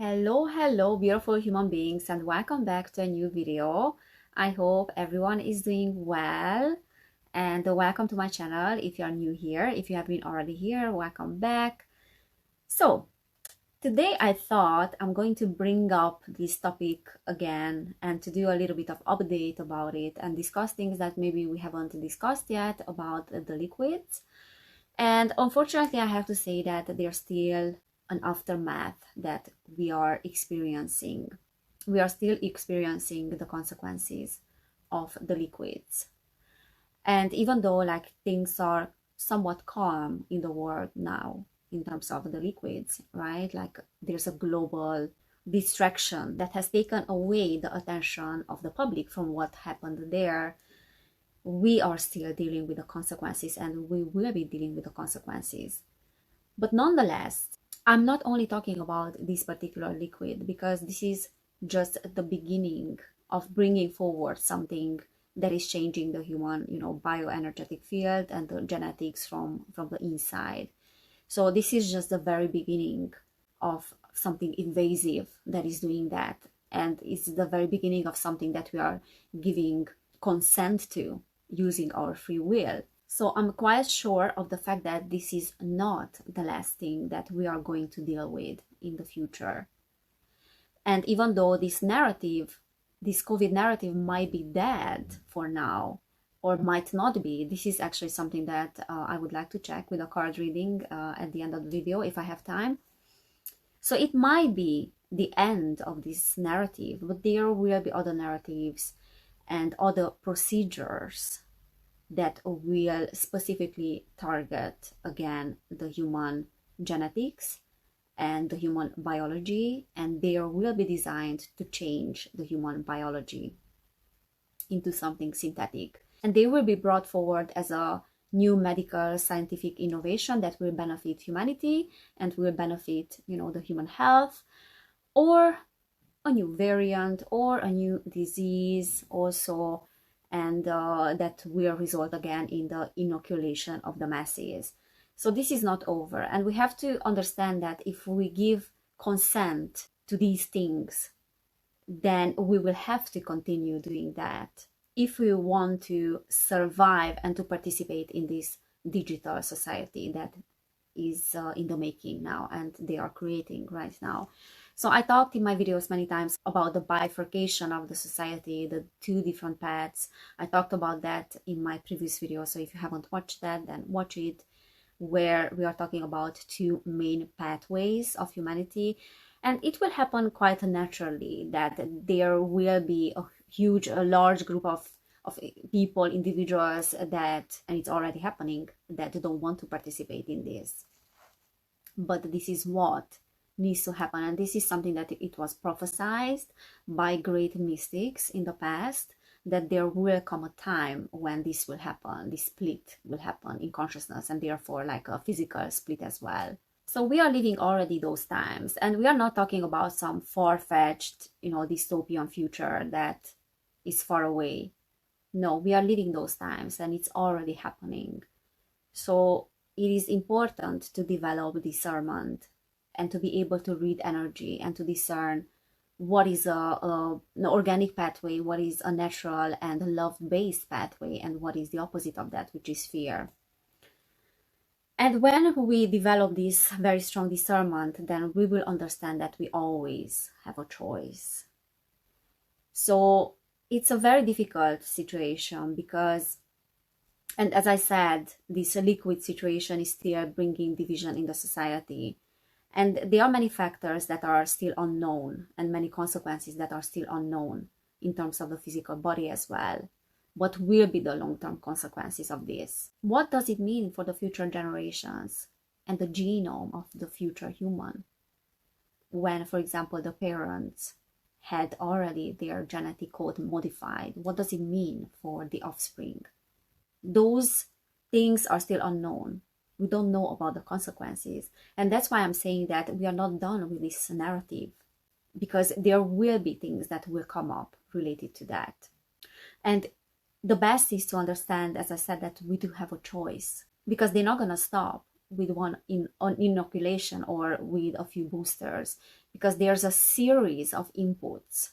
Hello, beautiful human beings, and welcome back to a new video. I hope everyone is doing well, and welcome to my channel if you are new here. If you have been already here, welcome back. So, today I thought I'm going to bring up this topic again and to do a little bit of update about it and discuss things that maybe we haven't discussed yet about the liquids. And unfortunately, I have to say that there's still an aftermath that we are experiencing. We are still experiencing the consequences of the liquids. And even though things are somewhat calm in the world now in terms of the liquids, right? Like there's a global distraction that has taken away the attention of the public from what happened there. We are still dealing with the consequences and we will be dealing with the consequences. But nonetheless, I'm not only talking about this particular liquid because this is just the beginning of bringing forward something that is changing the human, bioenergetic field and the genetics from the inside. So this is just the very beginning of something invasive that is doing that. And it's the very beginning of something that we are giving consent to using our free will. So I'm quite sure of the fact that this is not the last thing that we are going to deal with in the future. And even though this narrative, this COVID narrative might be dead for now, or might not be, this is actually something that I would like to check with a card reading at the end of the video if I have time. So it might be the end of this narrative, but there will be other narratives and other procedures that will specifically target, again, the human genetics and the human biology, and they will be designed to change the human biology into something synthetic. And they will be brought forward as a new medical scientific innovation that will benefit humanity and will benefit, the human health, or a new variant or a new disease also, and that will result again in the inoculation of the masses. So this is not over, and we have to understand that if we give consent to these things, then we will have to continue doing that if we want to survive and to participate in this digital society that is in the making now and they are creating right now. So I talked in my videos many times about the bifurcation of the society, the two different paths. I talked about that in my previous video, so if you haven't watched that, then watch it, where we are talking about two main pathways of humanity. And it will happen quite naturally that there will be a large group of people, individuals that, and it's already happening, that don't want to participate in this. But this is what needs to happen, and this is something that it was prophesied by great mystics in the past, that there will come a time when this will happen, this split will happen in consciousness, and therefore like a physical split as well. So we are living already those times, and we are not talking about some far-fetched, dystopian future that is far away. No, we are living those times and it's already happening. So it is important to develop discernment and to be able to read energy and to discern what is an organic pathway, what is a natural and love-based pathway, and what is the opposite of that, which is fear. And when we develop this very strong discernment, then we will understand that we always have a choice. So it's a very difficult situation because, and as I said, this liquid situation is still bringing division in the society. And there are many factors that are still unknown and many consequences that are still unknown in terms of the physical body as well. What will be the long-term consequences of this? What does it mean for the future generations and the genome of the future human? When, for example, the parents had already their genetic code modified, what does it mean for the offspring? Those things are still unknown. We don't know about the consequences. And that's why I'm saying that we are not done with this narrative, because there will be things that will come up related to that. And the best is to understand, as I said, that we do have a choice, because they're not going to stop with one inoculation or with a few boosters. because there's a series of inputs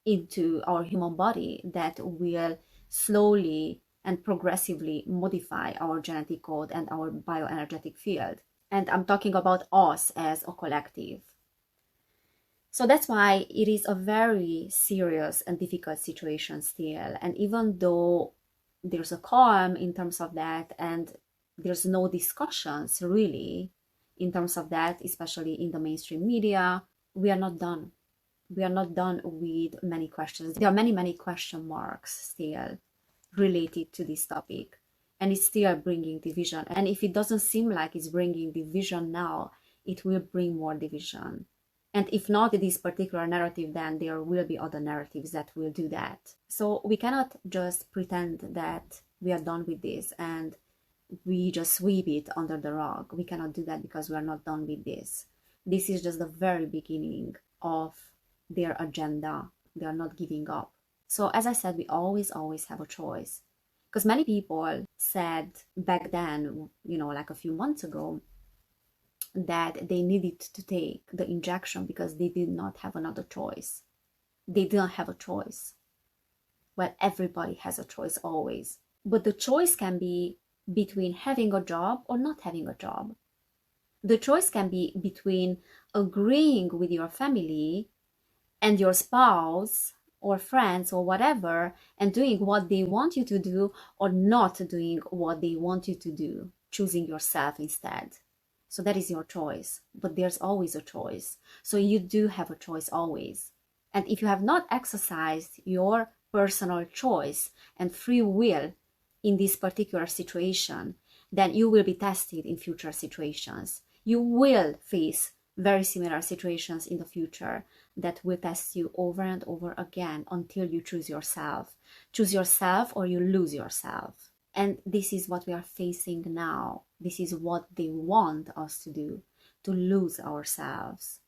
into our human body that will slowly and progressively modify our genetic code and our bioenergetic field. And I'm talking about us as a collective. So that's why it is a very serious and difficult situation still. And even though there's a calm in terms of that, and there's no discussions really in terms of that, especially in the mainstream media, we are not done. We are not done with many questions. There are many question marks still related to this topic, and it's still bringing division. And if it doesn't seem like it's bringing division now, it will bring more division. And if not this particular narrative, then there will be other narratives that will do that. So we cannot just pretend that we are done with this and we just sweep it under the rug. We cannot do that because we are not done with this. This is just the very beginning of their agenda. They are not giving up. So as I said, we always have a choice. Because many people said back then, like a few months ago, that they needed to take the injection because they did not have another choice. They didn't have a choice. Well, everybody has a choice always. But the choice can be between having a job or not having a job. The choice can be between agreeing with your family and your spouse or friends or whatever and doing what they want you to do, or not doing what they want you to do, choosing yourself instead. So that is your choice, but there's always a choice. So you do have a choice always. And if you have not exercised your personal choice and free will in this particular situation, then you will be tested in future situations. You will face very similar situations in the future that will test you over and over again until you choose yourself. Choose yourself or you lose yourself. And this is what we are facing now. This is what they want us to do, to lose ourselves.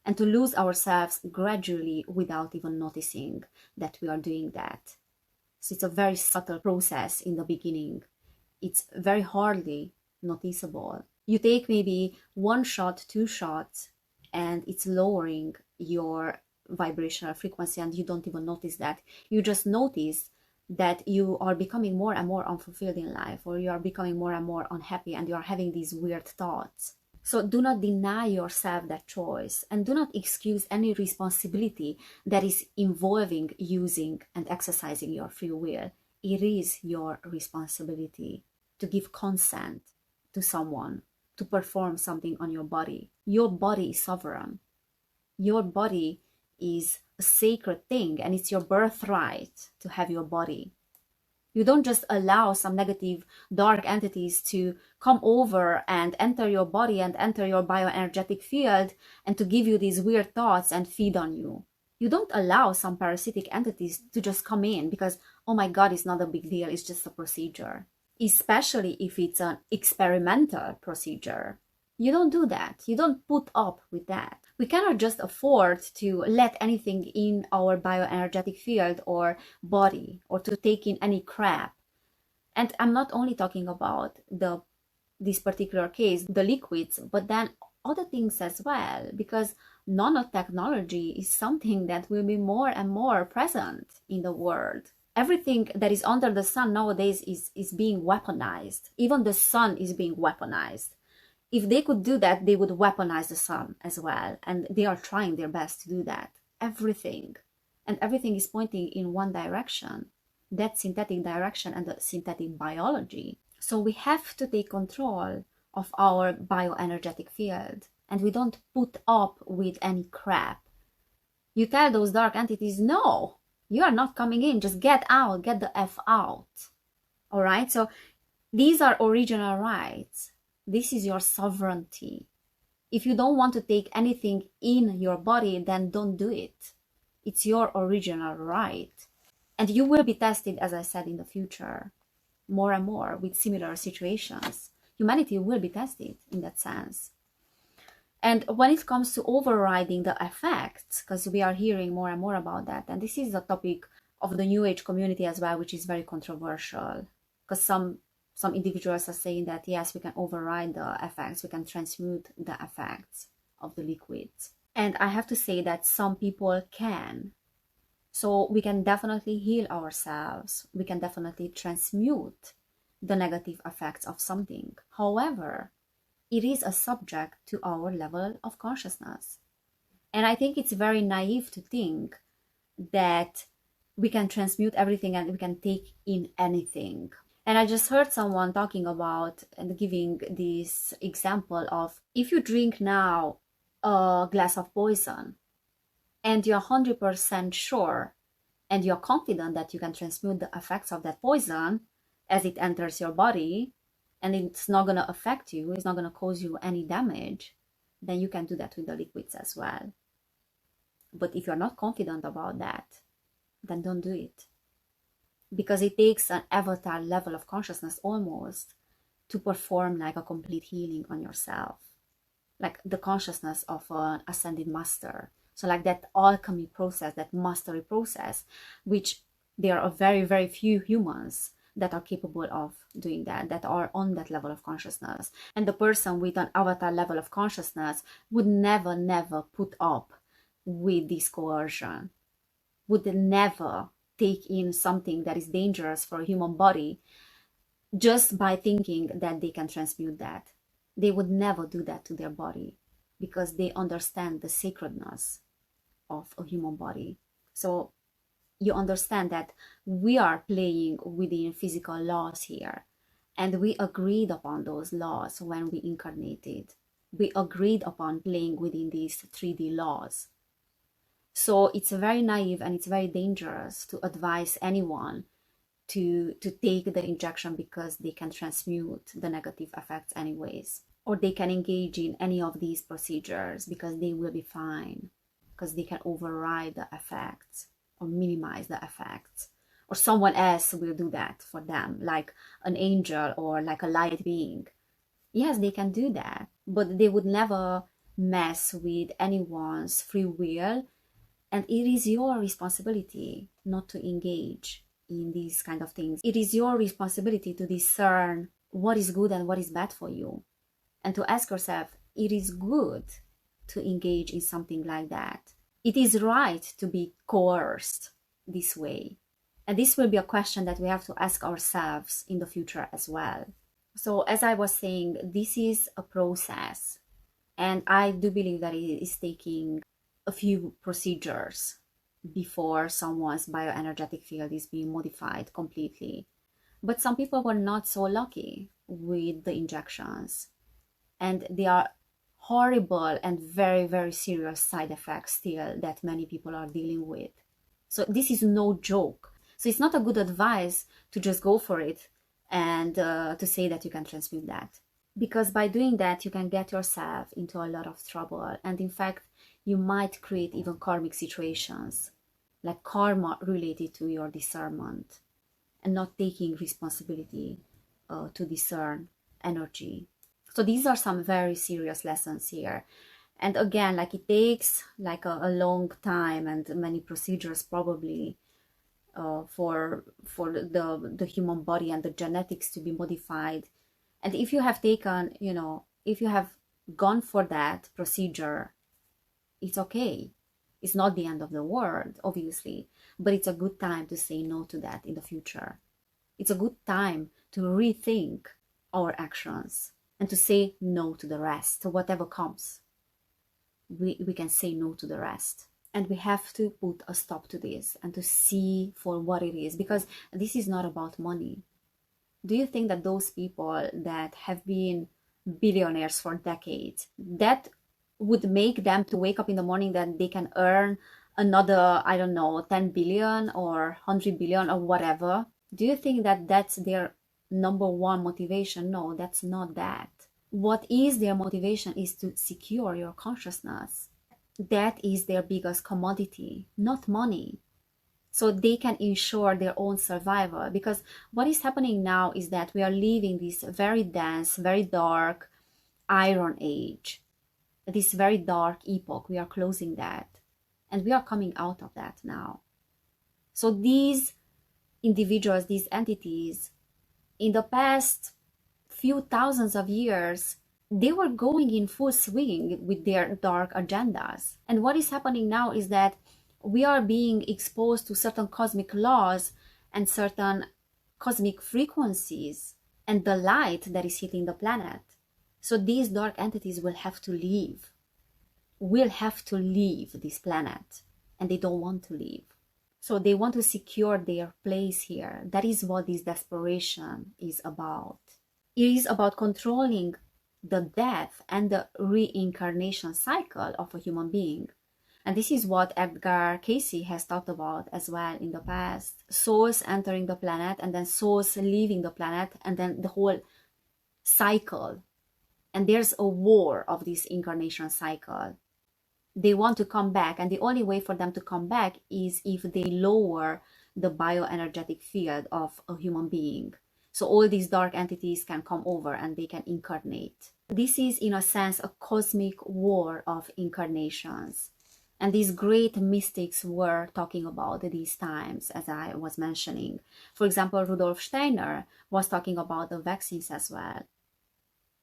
And to lose ourselves gradually without even noticing that we are doing that. So it's a very subtle process in the beginning. It's very hardly noticeable. You take maybe 1 shot, 2 shots, and it's lowering your vibrational frequency and you don't even notice that. You just notice that you are becoming more and more unfulfilled in life, or you are becoming more and more unhappy and you are having these weird thoughts. So do not deny yourself that choice, and do not excuse any responsibility that is involving using and exercising your free will. It is your responsibility to give consent to someone to perform something on your body. Your body is sovereign. Your body is a sacred thing, and it's your birthright to have your body. You don't just allow some negative dark entities to come over and enter your body and enter your bioenergetic field and to give you these weird thoughts and feed on you. You don't allow some parasitic entities to just come in because, oh my God, it's not a big deal, it's just a procedure. Especially if it's an experimental procedure. You don't do that. You don't put up with that. We cannot just afford to let anything in our bioenergetic field or body, or to take in any crap. And I'm not only talking about this particular case, the liquids, but then other things as well, because nanotechnology is something that will be more and more present in the world. Everything that is under the sun nowadays is being weaponized. Even the sun is being weaponized. If they could do that, they would weaponize the sun as well. And they are trying their best to do that. Everything. And everything is pointing in one direction. That synthetic direction and the synthetic biology. So we have to take control of our bioenergetic field. And we don't put up with any crap. You tell those dark entities, no, you are not coming in. Just get out. Get the F out. All right? So these are original rights. This is your sovereignty. If you don't want to take anything in your body, then don't do it. It's your original right. And you will be tested, as I said, in the future, more and more with similar situations. Humanity will be tested in that sense. And when it comes to overriding the effects, because we are hearing more and more about that, and this is a topic of the New Age community as well, which is very controversial, because some individuals are saying that, yes, we can override the effects, we can transmute the effects of the liquids. And I have to say that some people can. So we can definitely heal ourselves. We can definitely transmute the negative effects of something. However, it is a subject to our level of consciousness. And I think it's very naive to think that we can transmute everything and we can take in anything. And I just heard someone talking about and giving this example of, if you drink now a glass of poison and you're 100% sure and you're confident that you can transmute the effects of that poison as it enters your body, and it's not going to affect you, it's not going to cause you any damage, then you can do that with the liquids as well. But if you're not confident about that, then don't do it. Because it takes an avatar level of consciousness almost to perform like a complete healing on yourself. Like the consciousness of an ascended master. So like that alchemy process, that mastery process, which there are very, very few humans that are capable of doing that, that are on that level of consciousness. And the person with an avatar level of consciousness would never, never put up with this coercion, would never take in something that is dangerous for a human body just by thinking that they can transmute that. They would never do that to their body because they understand the sacredness of a human body. So you understand that we are playing within physical laws here, and we agreed upon those laws when we incarnated. We agreed upon playing within these 3D laws. So it's very naive and it's very dangerous to advise anyone to take the injection because they can transmute the negative effects anyways. Or they can engage in any of these procedures because they will be fine, because they can override the effects or minimize the effects. Or someone else will do that for them, like an angel or like a light being. Yes, they can do that, but they would never mess with anyone's free will. And it is your responsibility not to engage in these kind of things. It is your responsibility to discern what is good and what is bad for you. And to ask yourself, it is good to engage in something like that. It is right to be coerced this way. And this will be a question that we have to ask ourselves in the future as well. So as I was saying, this is a process. And I do believe that it is taking a few procedures before someone's bioenergetic field is being modified completely. But some people were not so lucky with the injections. And there are horrible and very, very serious side effects still that many people are dealing with. So this is no joke. So it's not a good advice to just go for it and to say that you can transmute that. Because by doing that, you can get yourself into a lot of trouble. And in fact, you might create even karmic situations, like karma related to your discernment and not taking responsibility to discern energy. So these are some very serious lessons here. And again, like it takes like a long time and many procedures probably for the human body and the genetics to be modified. And if you have taken, if you have gone for that procedure, it's okay. It's not the end of the world, obviously, but it's a good time to say no to that in the future. It's a good time to rethink our actions and to say no to the rest. So whatever comes, we can say no to the rest. And we have to put a stop to this and to see for what it is, because this is not about money. Do you think that those people that have been billionaires for decades, that would make them to wake up in the morning that they can earn another, 10 billion or 100 billion or whatever? Do you think that that's their number one motivation? No, that's not that. What is their motivation is to secure your consciousness. That is their biggest commodity, not money. So they can ensure their own survival. Because what is happening now is that we are leaving this very dense, very dark iron age, this very dark epoch. We are closing that. And we are coming out of that now. So these individuals, these entities, in the past few thousands of years, they were going in full swing with their dark agendas. And what is happening now is that we are being exposed to certain cosmic laws and certain cosmic frequencies and the light that is hitting the planet. So these dark entities will have to leave this planet, and they don't want to leave. So they want to secure their place here. That is what this desperation is about. It is about controlling the death and the reincarnation cycle of a human being. And this is what Edgar Cayce has talked about as well in the past. Souls entering the planet and then souls leaving the planet, and then the whole cycle. And there's a war of this incarnation cycle. They want to come back, and the only way for them to come back is if they lower the bioenergetic field of a human being. So all these dark entities can come over and they can incarnate. This is, in a sense, a cosmic war of incarnations. And these great mystics were talking about these times, as I was mentioning. For example, Rudolf Steiner was talking about the vaccines as well.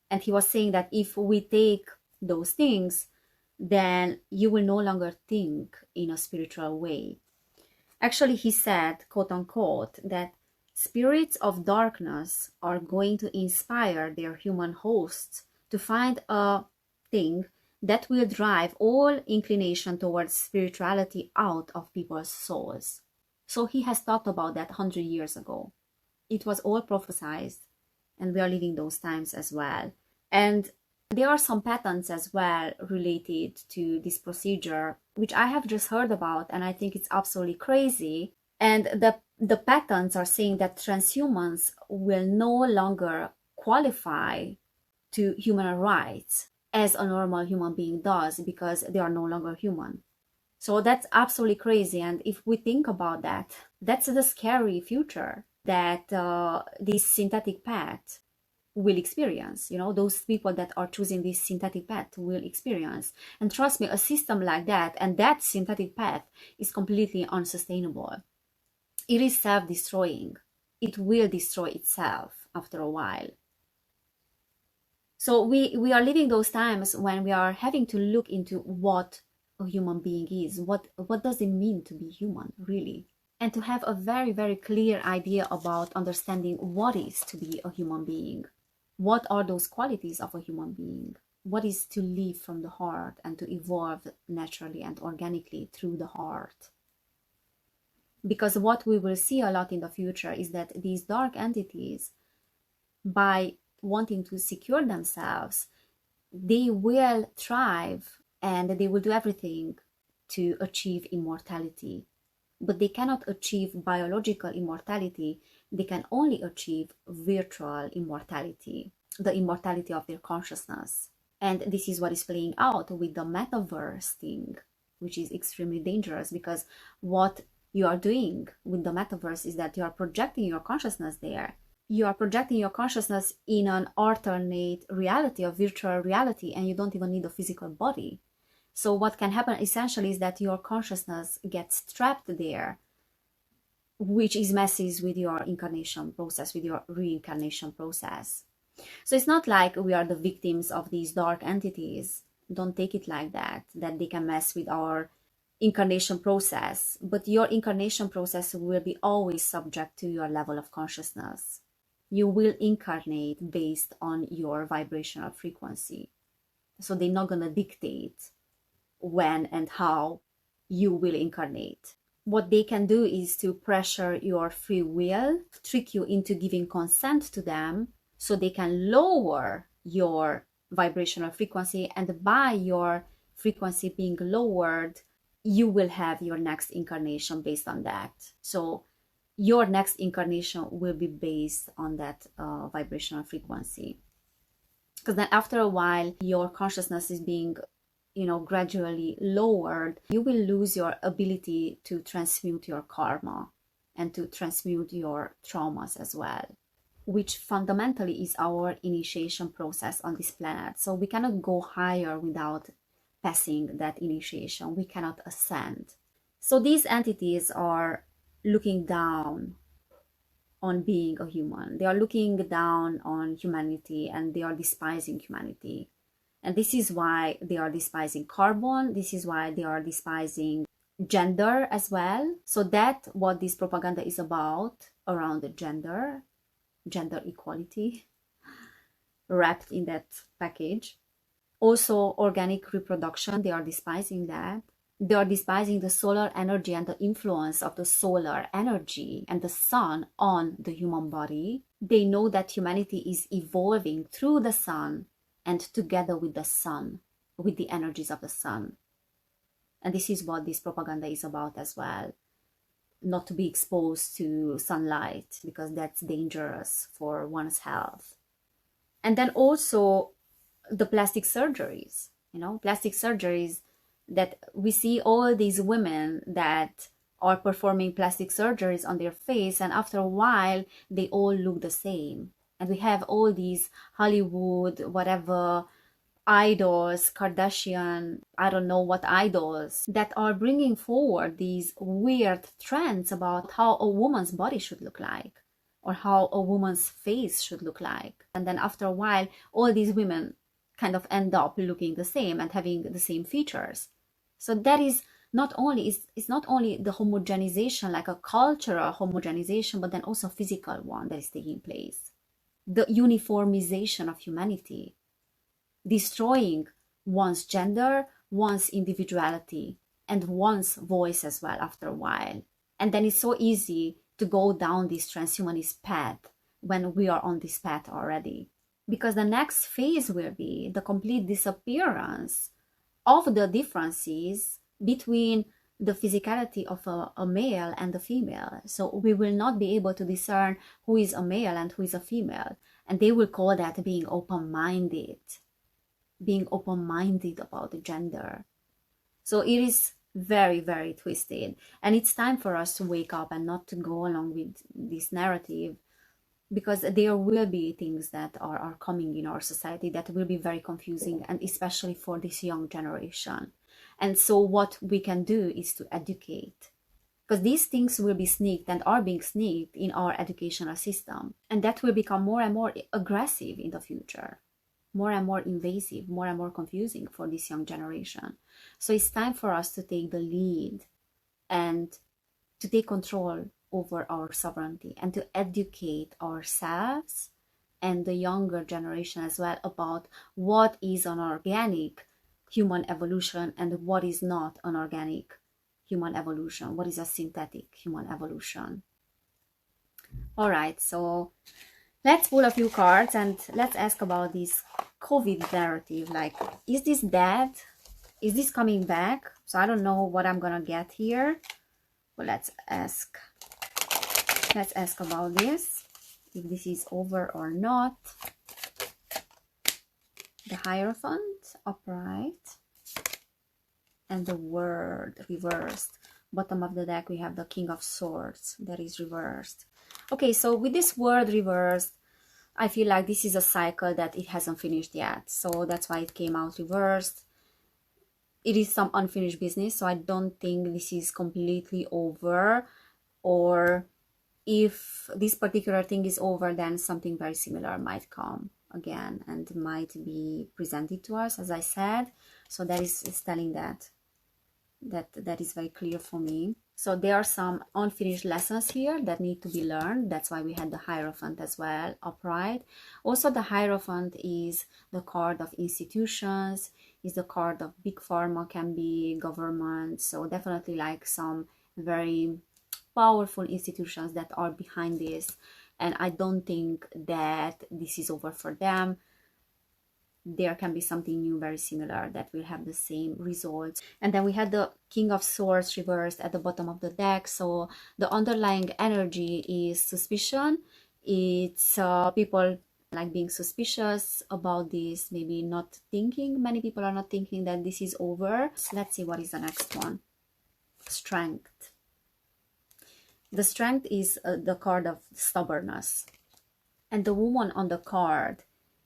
And he was saying that if we take those things, then you will no longer think in a spiritual way. Actually, he said, quote unquote, that spirits of darkness are going to inspire their human hosts to find a thing that will drive all inclination towards spirituality out of people's souls. So he has talked about that 100 years ago. It was all prophesied, and we are living those times as well. And there are some patterns as well related to this procedure, which I have just heard about, and I think it's absolutely crazy. And the patterns are saying that transhumans will no longer qualify to human rights as a normal human being does, because they are no longer human. So that's absolutely crazy. And if we think about that, that's the scary future that this synthetic path will experience. You know, those people that are choosing this synthetic path will experience. And trust me, a system like that and that synthetic path is completely unsustainable. It is self-destroying. It will destroy itself after a while. So we are living those times when we are having to look into what a human being is. What does it mean to be human, really? And to have a very, very clear idea about understanding what is to be a human being. What are those qualities of a human being? What is to live from the heart and to evolve naturally and organically through the heart? Because what we will see a lot in the future is that these dark entities, by wanting to secure themselves, they will thrive and they will do everything to achieve immortality. But they cannot achieve biological immortality. They can only achieve virtual immortality, the immortality of their consciousness. And this is what is playing out with the metaverse thing, which is extremely dangerous, because what you are doing with the metaverse is that you are projecting your consciousness there. You are projecting your consciousness in an alternate reality, a virtual reality, and you don't even need a physical body. So what can happen essentially is that your consciousness gets trapped there, which is messes with your incarnation process, with your reincarnation process. So it's not like we are the victims of these dark entities. Don't take it like that they can mess with our incarnation process. But your incarnation process will be always subject to your level of consciousness. You will incarnate based on your vibrational frequency. So they're not going to dictate when and how you will incarnate. What they can do is to pressure your free will, trick you into giving consent to them, so they can lower your vibrational frequency, and by your frequency being lowered, you will have your next incarnation based on that. So your next incarnation will be based on that vibrational frequency. Because then after a while, your consciousness is being gradually lowered, you will lose your ability to transmute your karma and to transmute your traumas as well, which fundamentally is our initiation process on this planet. So we cannot go higher without passing that initiation. We cannot ascend. So these entities are looking down on being a human. They are looking down on humanity and they are despising humanity. And this is why they are despising carbon. This is why they are despising gender as well. So that's what this propaganda is about, around the gender equality wrapped in that package. Also, organic reproduction, they are despising that. They are despising the solar energy and the influence of the solar energy and the sun on the human body. They know that humanity is evolving through the sun and together with the sun, with the energies of the sun. And this is what this propaganda is about as well. Not to be exposed to sunlight because that's dangerous for one's health. And then also the plastic surgeries, plastic surgeries, that we see all these women that are performing plastic surgeries on their face, and after a while they all look the same. And we have all these Hollywood whatever idols, Kardashian, I don't know what idols, that are bringing forward these weird trends about how a woman's body should look like or how a woman's face should look like. And then after a while all these women kind of end up looking the same and having the same features. So that is not only, it's not only the homogenization, like a cultural homogenization, but then also physical one that is taking place. The uniformization of humanity, destroying one's gender, one's individuality, and one's voice as well after a while. And then it's so easy to go down this transhumanist path when we are on this path already. Because the next phase will be the complete disappearance of the differences between the physicality of a male and the female. So we will not be able to discern who is a male and who is a female. And they will call that being open-minded about the gender. So it is very, very twisted. And it's time for us to wake up and not to go along with this narrative, because there will be things that are coming in our society that will be very confusing, and especially for this young generation. And so what we can do is to educate, because these things will be sneaked and are being sneaked in our educational system, and that will become more and more aggressive in the future, more and more invasive, more and more confusing for this young generation. So it's time for us to take the lead and to take control over our sovereignty and to educate ourselves and the younger generation as well about what is an organic human evolution and what is not an organic human evolution, what is a synthetic human evolution. All right, so let's pull a few cards and let's ask about this COVID narrative. Like, is this dead? Is this coming back? So I don't know what I'm gonna get here, but let's ask about this, if this is over or not. The Hierophant upright and the Word reversed. Bottom of the deck we have the King of Swords that is reversed. Okay, so with this Word reversed, I feel like this is a cycle that it hasn't finished yet, so that's why it came out reversed. It is some unfinished business, so I don't think this is completely over, or if this particular thing is over, then something very similar might come again and might be presented to us, as I said. So that is telling that is very clear for me. So there are some unfinished lessons here that need to be learned. That's why we had the Hierophant as well upright. Also, the Hierophant is the card of institutions, is the card of big pharma, can be government. So definitely like some very powerful institutions that are behind this, and I don't think that this is over for them. There can be something new, very similar, that will have the same results. And then we had the King of Swords reversed at the bottom of the deck. So the underlying energy is suspicion. It's people like being suspicious about this, maybe not thinking, many people are not thinking that this is over. So let's see what is the next one. Strength. The Strength is the card of stubbornness. And the woman on the card,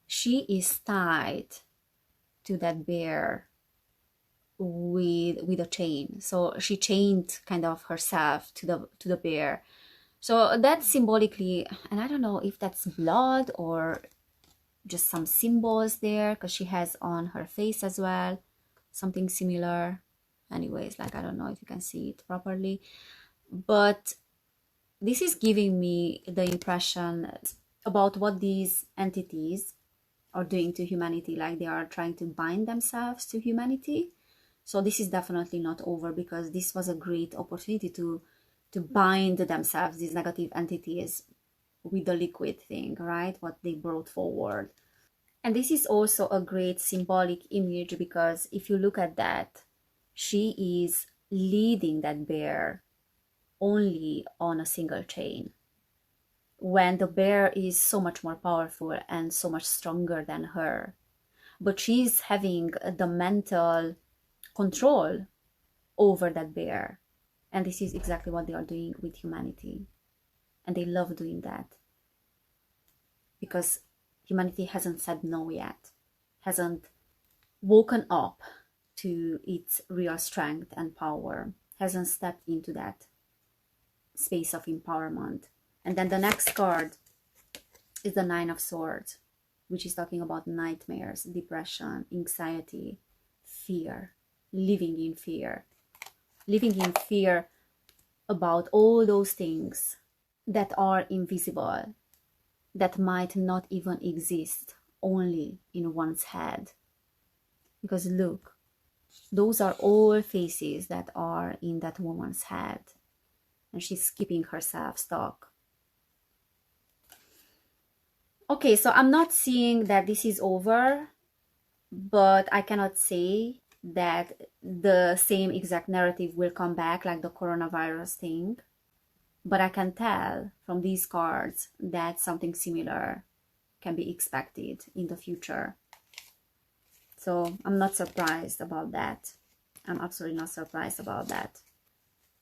she is tied to that bear with a chain. So she chained kind of herself to the bear. So that's symbolically, and I don't know if that's blood or just some symbols there, because she has on her face as well something similar. Anyways, like, I don't know if you can see it properly, but this is giving me the impression about what these entities are doing to humanity, like they are trying to bind themselves to humanity. So this is definitely not over, because this was a great opportunity to bind themselves, these negative entities, with the liquid thing, right? What they brought forward. And this is also a great symbolic image, because if you look at that, she is leading that bear only on a single chain, when the bear is so much more powerful and so much stronger than her. But she's having the mental control over that bear. And this is exactly what they are doing with humanity. And they love doing that, because humanity hasn't said no yet, hasn't woken up to its real strength and power, hasn't stepped into that space of empowerment. And then the next card is the Nine of Swords, which is talking about nightmares, depression, anxiety, fear, living in fear. Living in fear about all those things that are invisible, that might not even exist, only in one's head. Because look, those are all faces that are in that woman's head, and she's keeping herself stuck. Okay, so I'm not seeing that this is over, but I cannot say that the same exact narrative will come back, like the coronavirus thing. But I can tell from these cards that something similar can be expected in the future. So I'm not surprised about that. I'm absolutely not surprised about that,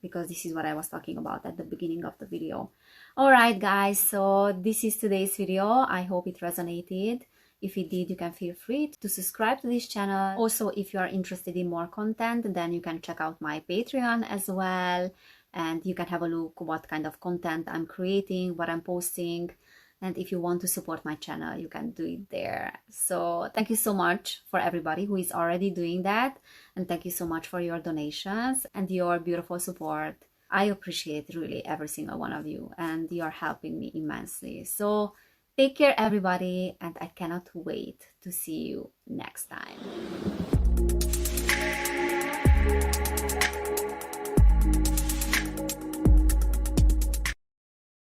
because this is what I was talking about at the beginning of the video. Alright guys, so this is today's video. I hope it resonated. If it did, you can feel free to subscribe to this channel. Also, if you are interested in more content, then you can check out my Patreon as well. And you can have a look what kind of content I'm creating, what I'm posting. And if you want to support my channel, you can do it there. So thank you so much for everybody who is already doing that. And thank you so much for your donations and your beautiful support. I appreciate really every single one of you, and you're helping me immensely. So take care everybody, and I cannot wait to see you next time.